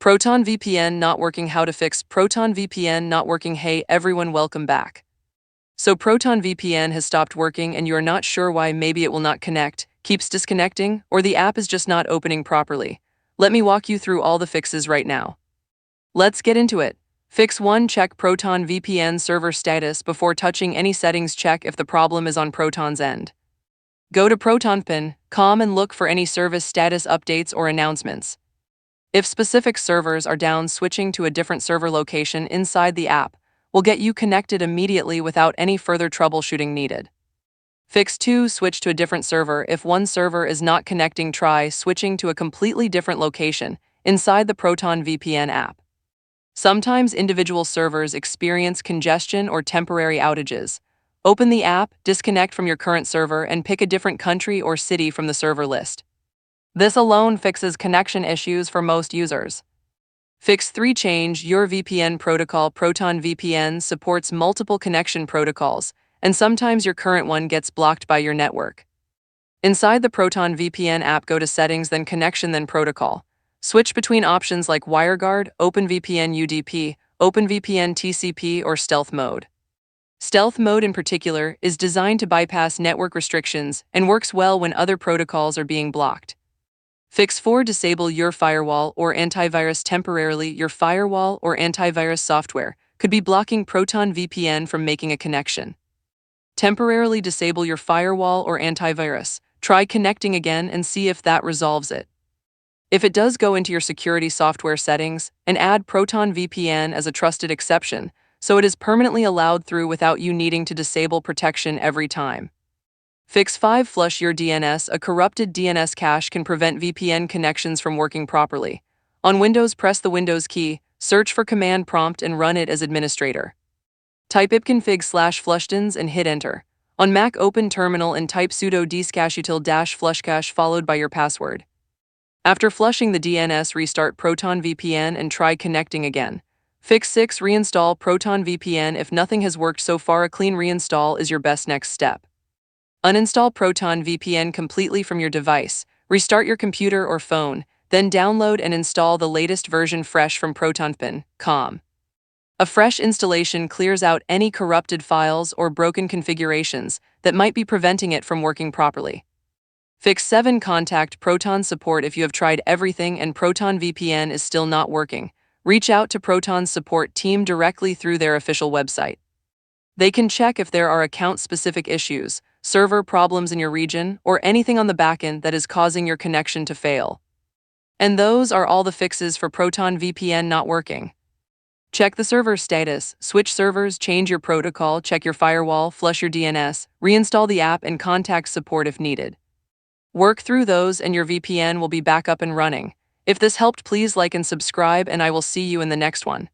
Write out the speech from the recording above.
Proton VPN not working. How to fix Proton VPN not working. Hey everyone, welcome back. So Proton VPN has stopped working and you are not sure why. Maybe it will not connect, keeps disconnecting, or the app is just not opening properly. Let me walk you through all the fixes right now. Let's get into it. Fix 1. Check Proton VPN server status before touching any settings. Check if the problem is on Proton's end. Go to protonvpn.com and look for any service status updates or announcements. If specific servers are down, switching to a different server location inside the app will get you connected immediately without any further troubleshooting needed. Fix 2. Switch to a different server. If one server is not connecting, try switching to a completely different location inside the Proton VPN app. Sometimes individual servers experience congestion or temporary outages. Open the app, disconnect from your current server, and pick a different country or city from the server list. This alone fixes connection issues for most users. Fix 3. Change your VPN protocol. Proton VPN supports multiple connection protocols, and sometimes your current one gets blocked by your network. Inside the Proton VPN app, go to Settings, then Connection, then Protocol. Switch between options like WireGuard, OpenVPN UDP, OpenVPN TCP, or Stealth Mode. Stealth Mode in particular is designed to bypass network restrictions and works well when other protocols are being blocked. Fix 4. Disable your firewall or antivirus temporarily. Your firewall or antivirus software could be blocking Proton VPN from making a connection. Temporarily disable your firewall or antivirus. Try connecting again and see if that resolves it. If it does, go into your security software settings and add Proton VPN as a trusted exception, so it is permanently allowed through without you needing to disable protection every time. Fix 5. Flush your DNS. A corrupted DNS cache can prevent VPN connections from working properly. On Windows, press the Windows key, search for command prompt and run it as administrator. Type ipconfig/flushdns and hit enter. On Mac, open terminal and type sudo dshcashutile-flushcache followed by your password. After flushing the DNS, restart Proton VPN and try connecting again. Fix 6. Reinstall Proton VPN. If nothing has worked so far, a clean reinstall is your best next step. Uninstall Proton VPN completely from your device, restart your computer or phone, then download and install the latest version fresh from protonvpn.com. A fresh installation clears out any corrupted files or broken configurations that might be preventing it from working properly. Fix 7. Contact Proton support. If you have tried everything and Proton VPN is still not working, reach out to Proton's support team directly through their official website. They can check if there are account-specific issues, server problems in your region, or anything on the backend that is causing your connection to fail. And those are all the fixes for Proton VPN not working. Check the server status, switch servers, change your protocol, check your firewall, flush your DNS, reinstall the app, and contact support if needed. Work through those and your VPN will be back up and running. If this helped, please like and subscribe, and I will see you in the next one.